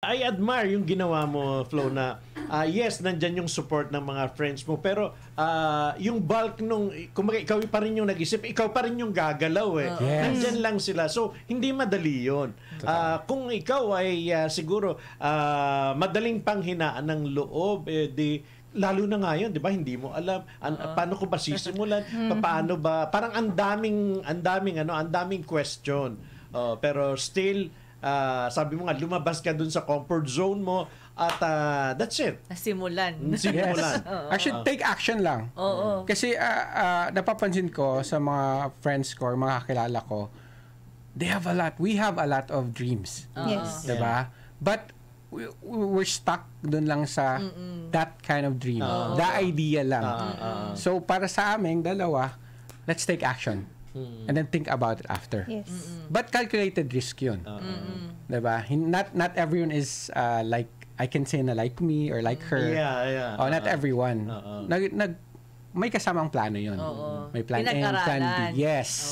I admire yung ginawa mo, Flo, na yes, nandyan yung support ng mga friends mo, pero yung bulk nung, kumbaga ikaw pa rin yung nag-isip, ikaw pa rin yung gagalaw eh. Yes. Nandyan lang sila. So, hindi madali yun. Kung ikaw ay siguro madaling panghinaan ng loob, di lalo na ngayon, 'di ba? Hindi mo alam paano ko ba sisimulan, paano ba? Parang ang daming question. Pero still sabi mo nga lumabas ka dun sa comfort zone mo at that's it. Nasimulan. Yes. Actually, take action lang. Kasi napapansin ko sa mga friends ko, mga kakilala ko, we have a lot of dreams. Yes. Diba? But we're stuck dun lang sa that kind of dream. The idea lang. So, para sa aming dalawa, let's take action. And then think about it after. Yes. But calculated risk yun. Diba? Not everyone is like, I can say na like me or like her. Yeah. Not everyone. May kasamang plano yun. May plan A, plan B. Yes.